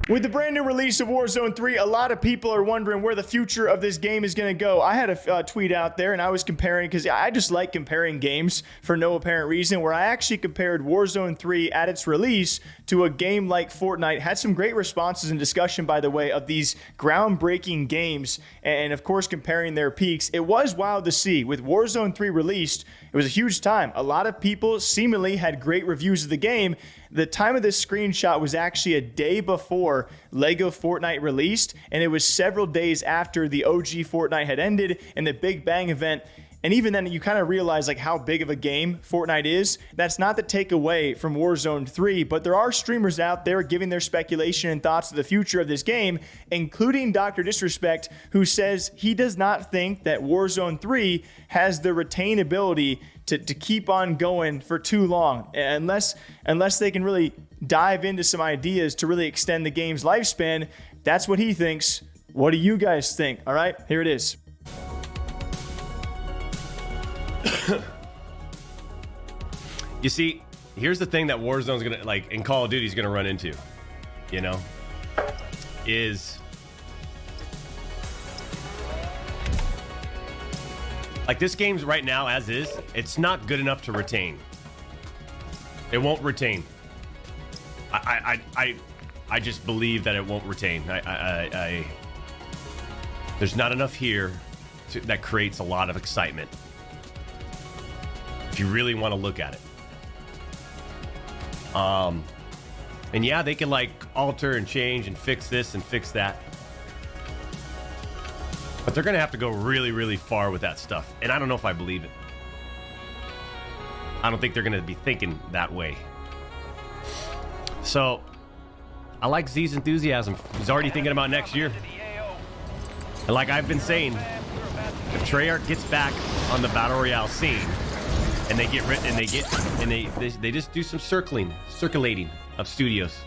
With the brand new release of Warzone 3, a lot of people are wondering where the future of this game is going to go. I had a tweet out there and I was comparing, because I just like comparing games for no apparent reason, where I actually compared Warzone 3 at its release to a game like Fortnite. Had some great responses and discussion, by the way, of these groundbreaking games, and of course comparing their peaks. It was wild to see. With Warzone 3 released, it was a huge time. A lot of people seemingly had great reviews of the game. The time of this screenshot was actually a day before LEGO Fortnite released, and it was several days after the OG Fortnite had ended and the Big Bang event. And even then, you kind of realize like how big of a game Fortnite is. That's not the takeaway from Warzone 3, but there are streamers out there giving their speculation and thoughts of the future of this game, including Dr. Disrespect, who says he does not think that Warzone 3 has the retainability to keep on going for too long, unless they can really dive into some ideas to really extend the game's lifespan. That's what he thinks. What do you guys think? All right, here it is. You see, here's the thing that Warzone's gonna, like, in Call of Duty's gonna run into, you know, is like this game's right now as is, it's not good enough to retain. It won't retain. I just believe that it won't retain. There's not enough here that creates a lot of excitement if you really want to look at it. And yeah, they can like alter and change and fix this and fix that, but they're gonna have to go really, really far with that stuff. And I don't know if I believe it. I don't think they're gonna be thinking that way. So I like Z's enthusiasm. He's already thinking about next year. And like I've been saying, if Treyarch gets back on the Battle Royale scene, and they they just do some circulating of studios.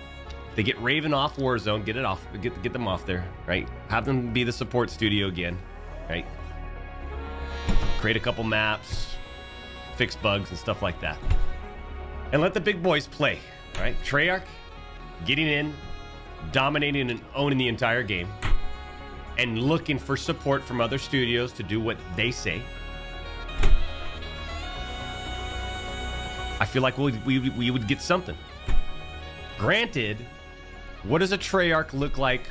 They get Raven off Warzone, get them off there, right? Have them be the support studio again, right? Create a couple maps, fix bugs and stuff like that, and let the big boys play, right? Treyarch getting in, dominating and owning the entire game, and looking for support from other studios to do what they say. I feel like we would get something. Granted, what does a Treyarch look like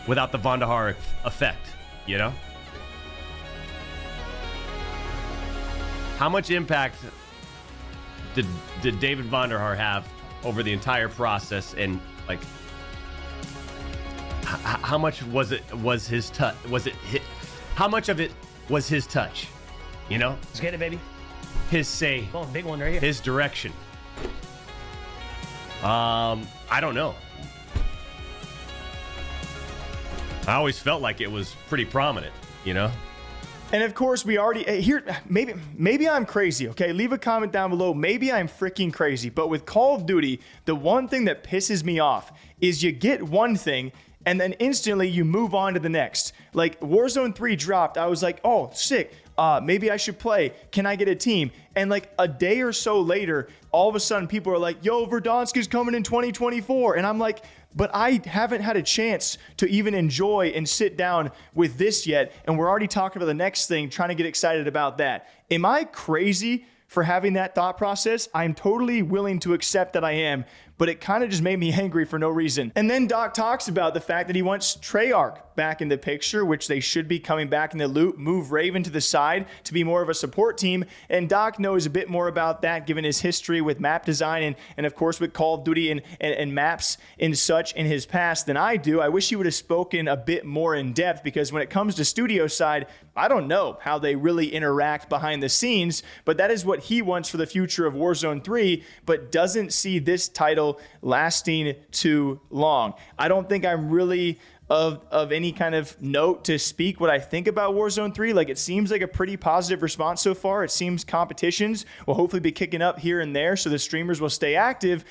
without the Vandahar effect, you know? How much impact did David Vandahar have over the entire process, and like how much was his touch? How much of it was his touch? You know? Let's get it, baby. His say, oh, big one right here. His direction. I don't know. I always felt like it was pretty prominent, you know? And of course, we already here. Maybe I'm crazy. Okay, leave a comment down below. Maybe I'm freaking crazy. But with Call of Duty, the one thing that pisses me off is you get one thing and then instantly you move on to the next. Like Warzone 3 dropped, I was like, oh, sick. Maybe I should play. Can I get a team? And like a day or so later, all of a sudden people are like, yo, Verdansk's coming in 2024. And I'm like, but I haven't had a chance to even enjoy and sit down with this yet. And we're already talking about the next thing, trying to get excited about that. Am I crazy for having that thought process? I'm totally willing to accept that I am, but it kind of just made me angry for no reason. And then Doc talks about the fact that he wants Treyarch back in the picture, which they should be coming back in the loop, move Raven to the side to be more of a support team. And Doc knows a bit more about that given his history with map design and of course with Call of Duty and maps and such in his past than I do. I wish he would have spoken a bit more in depth, because when it comes to studio side, I don't know how they really interact behind the scenes, but that is what he wants for the future of Warzone 3, but doesn't see this title lasting too long. I don't think I'm really of any kind of note to speak what I think about Warzone 3. Like, it seems like a pretty positive response so far. It seems competitions will hopefully be kicking up here and there, so the streamers will stay active.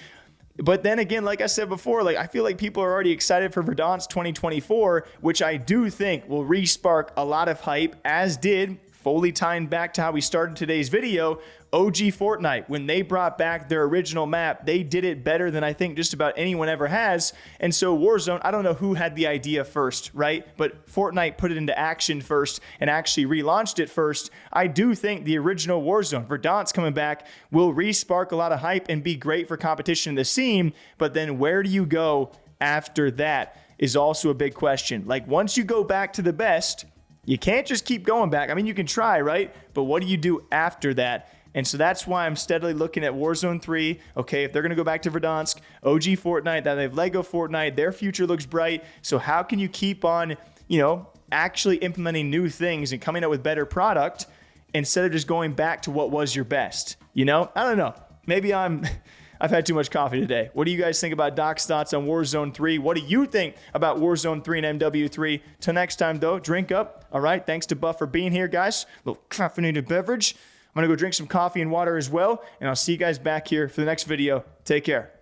But then again, like I said before, like I feel like people are already excited for Verdansk 2024, which I do think will re-spark a lot of hype, as did fully tying back to how we started today's video, OG Fortnite, when they brought back their original map, they did it better than I think just about anyone ever has. And so Warzone, I don't know who had the idea first, right? But Fortnite put it into action first and actually relaunched it first. I do think the original Warzone, Verdansk coming back, will re-spark a lot of hype and be great for competition in the scene. But then where do you go after that is also a big question. Like, once you go back to the best, you can't just keep going back. I mean, you can try, right? But what do you do after that? And so that's why I'm steadily looking at Warzone 3. Okay, if they're going to go back to Verdansk, OG Fortnite, then they have Lego Fortnite, their future looks bright. So how can you keep on, actually implementing new things and coming up with better product instead of just going back to what was your best? I don't know. Maybe I've had too much coffee today. What do you guys think about Doc's thoughts on Warzone 3? What do you think about Warzone 3 and MW3? Till next time, though, drink up. All right, thanks to Buff for being here, guys. A little caffeinated beverage. I'm going to go drink some coffee and water as well, and I'll see you guys back here for the next video. Take care.